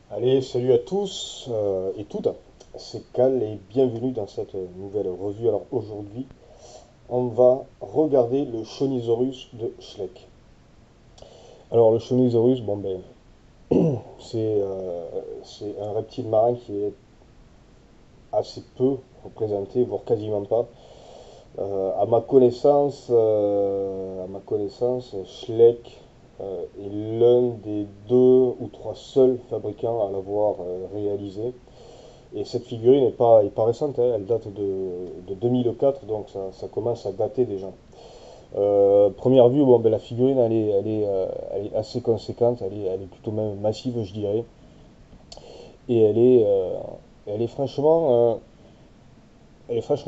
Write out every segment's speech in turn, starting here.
Allez, salut à tous et toutes, c'est Cal et bienvenue dans cette nouvelle revue. Alors aujourd'hui, on va regarder le Chonisaurus de Schleck. Alors le Chonisaurus, bon ben, c'est un reptile marin qui est assez peu représenté, voire quasiment pas. À ma connaissance, Schleck est l'un des deux ou trois seuls fabricants à l'avoir réalisé. Et cette figurine est pas récente, hein, elle date de 2004, donc ça commence à dater déjà. Première vue, bon, ben, la figurine elle est assez conséquente, elle est plutôt même massive, je dirais. Et elle est franchement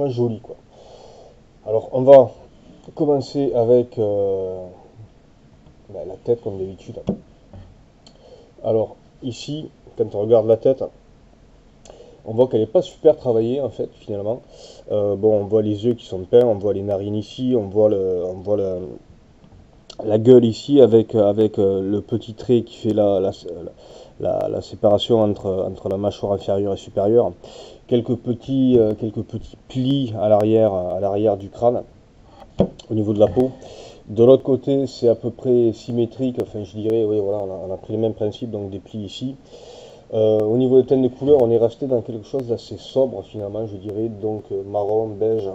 jolie, quoi. Alors on va commencer avec ben, la tête comme d'habitude. Alors ici, quand on regarde la tête, on voit qu'elle n'est pas super travaillée en fait finalement. Bon, on voit les yeux qui sont peints, on voit les narines ici, la gueule ici avec le petit trait qui fait la séparation entre la mâchoire inférieure et supérieure. Quelques petits plis à l'arrière du crâne au niveau de la peau. De l'autre côté, c'est à peu près symétrique, enfin je dirais, oui voilà, on a pris le même principe, donc des plis ici. Au niveau des teintes de couleur, on est resté dans quelque chose d'assez sobre finalement, je dirais, donc marron, beige,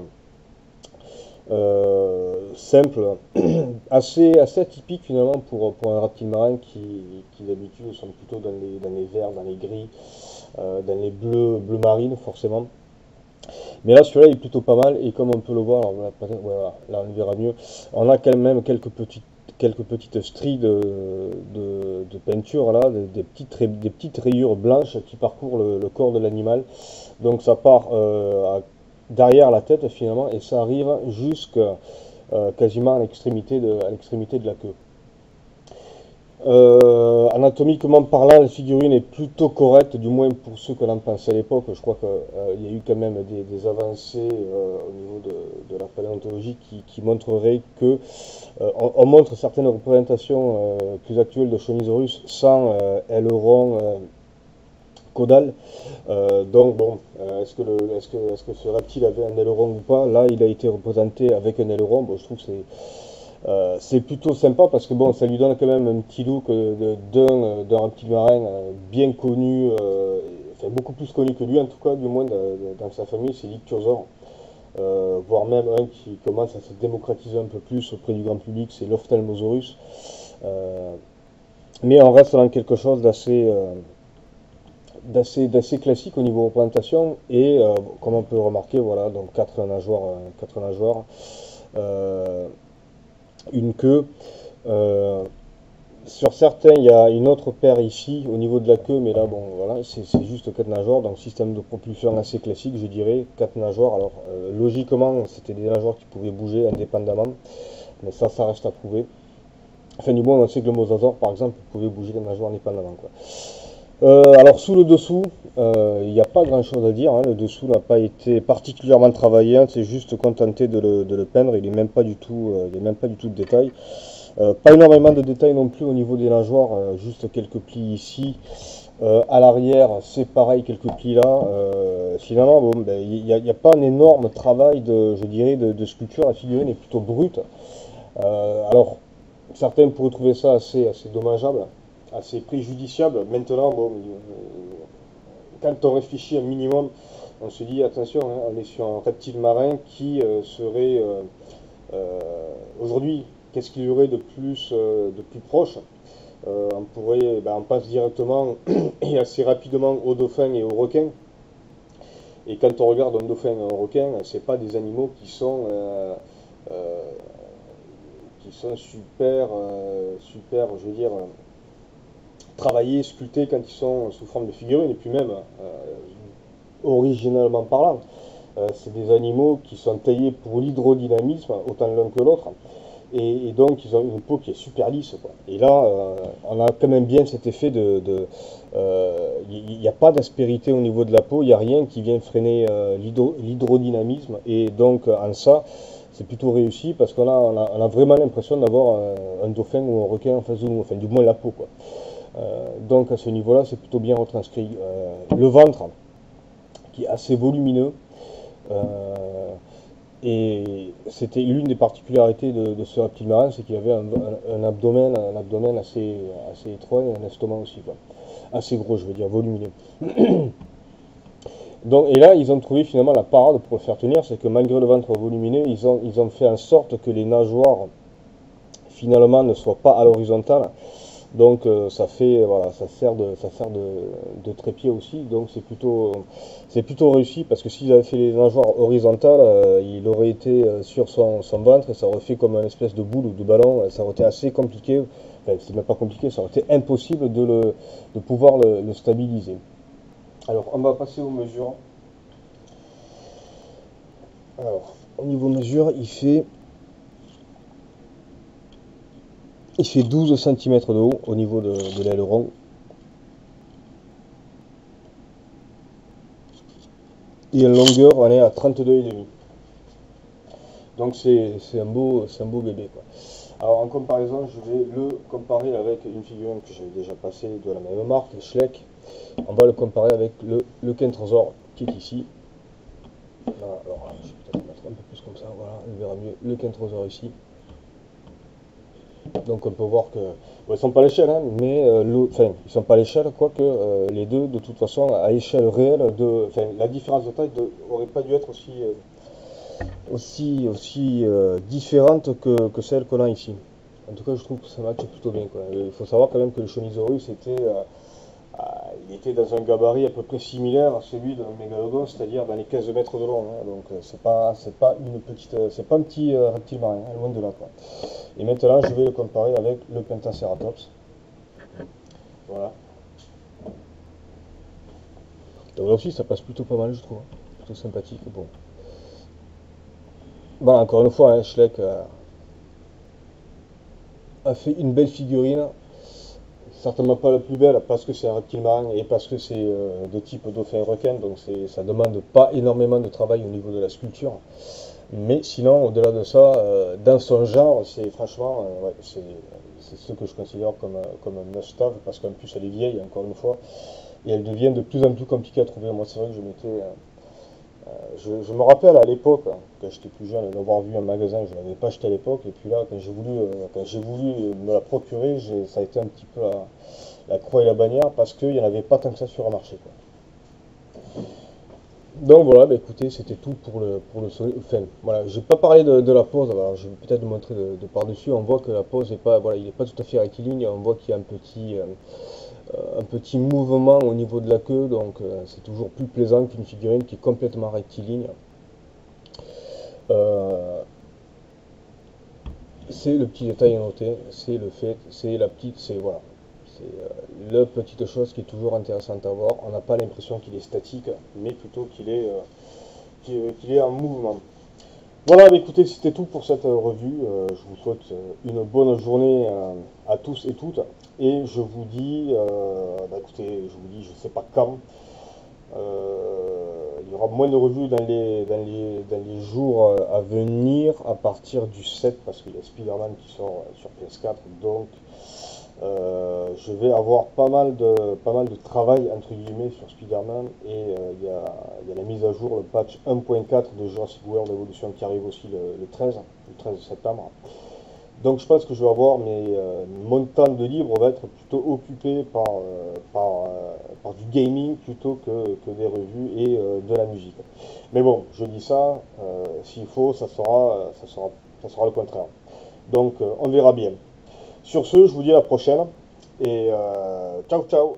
simple, assez atypique finalement pour un reptile marin qui d'habitude sont plutôt dans les verts, dans les gris, dans les bleus marines forcément. Mais là celui-là il est plutôt pas mal et comme on peut le voir, alors, voilà, là on le verra mieux, on a quand même quelques petites stries de peinture là, des petites rayures blanches qui parcourent le corps de l'animal. Donc ça part derrière la tête finalement et ça arrive jusqu'à quasiment à l'extrémité de la queue. Anatomiquement parlant, la figurine est plutôt correcte, du moins pour ceux que l'on pensait à l'époque. Je crois qu'il y a eu quand même des avancées au niveau de la paléontologie qui montreraient que on montre certaines représentations plus actuelles de Chonisaurus sans aileron caudal. Donc bon, est-ce que ce reptile avait un aileron ou pas? Là, il a été représenté avec un aileron. Bon, je trouve que c'est plutôt sympa parce que bon, ça lui donne quand même un petit look d'un reptile marin bien connu, enfin beaucoup plus connu que lui en tout cas, du moins dans sa famille, c'est l'Ichthyosaure. Voire même un qui commence à se démocratiser un peu plus auprès du grand public, c'est l'Ophthalmosaurus. Euh, mais on reste dans quelque chose d'assez classique au niveau représentation et comme on peut le remarquer, voilà, donc quatre nageoires, euh, une queue. Euh, Sur certains, il y a une autre paire ici au niveau de la queue, mais là, bon, voilà, c'est juste quatre nageoires, donc système de propulsion assez classique, je dirais, quatre nageoires. Alors, logiquement, c'était des nageoires qui pouvaient bouger indépendamment, mais ça reste à prouver. Enfin, du moins, on sait que le mosasaure, par exemple, pouvait bouger les nageoires indépendamment, quoi. Alors, sous le dessous, il n'y a pas grand chose à dire, hein. Le dessous n'a pas été particulièrement travaillé, hein. C'est juste contenté de le peindre, il n'est même pas du tout, il n'y a même pas du tout de détails. Pas énormément de détails non plus au niveau des nageoires, juste quelques plis ici. À l'arrière, c'est pareil, quelques plis là. Finalement, bon, ben, il n'y a pas un énorme travail je dirais, de sculpture. La figurine est plutôt brute. Alors, certains pourraient trouver ça assez dommageable, assez préjudiciable. Maintenant, bon, quand on réfléchit un minimum, on se dit attention, hein, on est sur un reptile marin qui serait aujourd'hui, qu'est-ce qu'il y aurait de plus proche? On passe directement et assez rapidement aux dauphins et aux requins. Et quand on regarde un dauphin et un requin, c'est pas des animaux euh, qui sont super, je veux dire, travaillés, sculptés quand ils sont sous forme de figurines. Et puis même, originalement parlant, c'est des animaux qui sont taillés pour l'hydrodynamisme, autant l'un que l'autre. Et donc, ils ont une peau qui est super lisse, quoi. Et là, on a quand même bien cet effet il n'y a pas d'aspérité au niveau de la peau, il n'y a rien qui vient freiner l'hydrodynamisme. Et donc, en ça, c'est plutôt réussi parce qu'on a vraiment l'impression d'avoir un dauphin ou un requin en face de nous, enfin, du moins la peau, quoi. Donc à ce niveau-là, c'est plutôt bien retranscrit. Le ventre, qui est assez volumineux, et c'était l'une des particularités de ce reptile marin, c'est qu'il avait un abdomen assez étroit et un estomac aussi, quoi. Assez gros, je veux dire, volumineux. Donc, et là, ils ont trouvé finalement la parade pour le faire tenir, c'est que malgré le ventre volumineux, ils ont fait en sorte que les nageoires finalement ne soient pas à l'horizontale. Donc ça fait voilà, ça sert de trépied aussi, donc c'est plutôt réussi parce que s'ils avaient fait les nageoires horizontales, il aurait été sur son ventre et ça aurait fait comme une espèce de boule ou de ballon, ça aurait été assez compliqué, enfin c'est même pas compliqué, ça aurait été impossible de pouvoir le stabiliser. Alors on va passer aux mesures. Alors au niveau mesure, il fait 12 cm de haut au niveau de l'aileron. Et en longueur, on est à 32,5. Donc c'est un beau bébé, quoi. Alors en comparaison, je vais le comparer avec une figurine que j'ai déjà passée de la même marque, le Schleck. On va le comparer avec le Kentrosaur qui est ici. Voilà, alors je vais peut-être mettre un peu plus comme ça, voilà, on verra mieux le Kentrosaur ici. Donc on peut voir que bon, ils sont pas à l'échelle, hein, mais enfin ils sont pas à l'échelle, quoique les deux de toute façon à échelle réelle, la différence de taille aurait pas dû être aussi différente que celle qu'on a ici. En tout cas, je trouve que ça match plutôt bien, quoi. Il faut savoir quand même que le Shonisaurus il était dans un gabarit à peu près similaire à celui d'un mégalodon, c'est-à-dire dans les 15 mètres de long, hein. Donc c'est pas une petite, c'est pas un petit reptile marin, hein, loin de là, quoi. Et maintenant, je vais le comparer avec le Pentaceratops. Voilà. Donc là aussi, ça passe plutôt pas mal, je trouve, hein. Plutôt sympathique. Bon. Bon, encore une fois, hein, Schleck a fait une belle figurine. Certainement pas la plus belle parce que c'est un reptile marin et parce que c'est de type dauphin requin, donc ça demande pas énormément de travail au niveau de la sculpture. Mais sinon, au-delà de ça, dans son genre, c'est franchement, ouais, c'est ce que je considère comme un must-have parce qu'en plus elle est vieille, encore une fois, et elle devient de plus en plus compliquée à trouver. Moi, c'est vrai que je me rappelle à l'époque, hein, quand j'étais plus jeune, d'avoir vu un magasin, je ne l'avais pas acheté à l'époque, et puis là, quand j'ai voulu me la procurer, ça a été un petit peu la croix et la bannière, parce qu'il n'y en avait pas tant que ça sur le marché, quoi. Donc voilà, bah écoutez, c'était tout pour le Sony. Enfin, voilà, j'ai pas parlé de la pose, alors je vais peut-être le montrer de par-dessus. On voit que la pose est pas, voilà, il n'est pas tout à fait rectiligne, on voit qu'il y a un petit mouvement au niveau de la queue, donc c'est toujours plus plaisant qu'une figurine qui est complètement rectiligne. Euh, c'est le petit détail à noter, c'est le fait, c'est la petite, c'est voilà, c'est la petite chose qui est toujours intéressante à voir. On n'a pas l'impression qu'il est statique, mais plutôt qu'il est en mouvement. Voilà, bah écoutez, c'était tout pour cette revue. Je vous souhaite une bonne journée à tous et toutes. Et je vous dis, bah écoutez, je vous dis, je sais pas quand. Il y aura moins de revues dans les jours à venir à partir du 7 parce qu'il y a Spider-Man qui sort sur PS4. Donc je vais avoir pas mal de travail entre guillemets sur Spider-Man et il y a la mise à jour, le patch 1.4 de Jurassic World Evolution qui arrive aussi le 13 septembre. Donc je pense que je vais avoir mon temps de libre va être plutôt occupé par du gaming plutôt que des revues et de la musique. Mais bon, je dis ça, s'il faut, ça sera le contraire. Donc on verra bien. Sur ce, je vous dis à la prochaine et ciao ciao.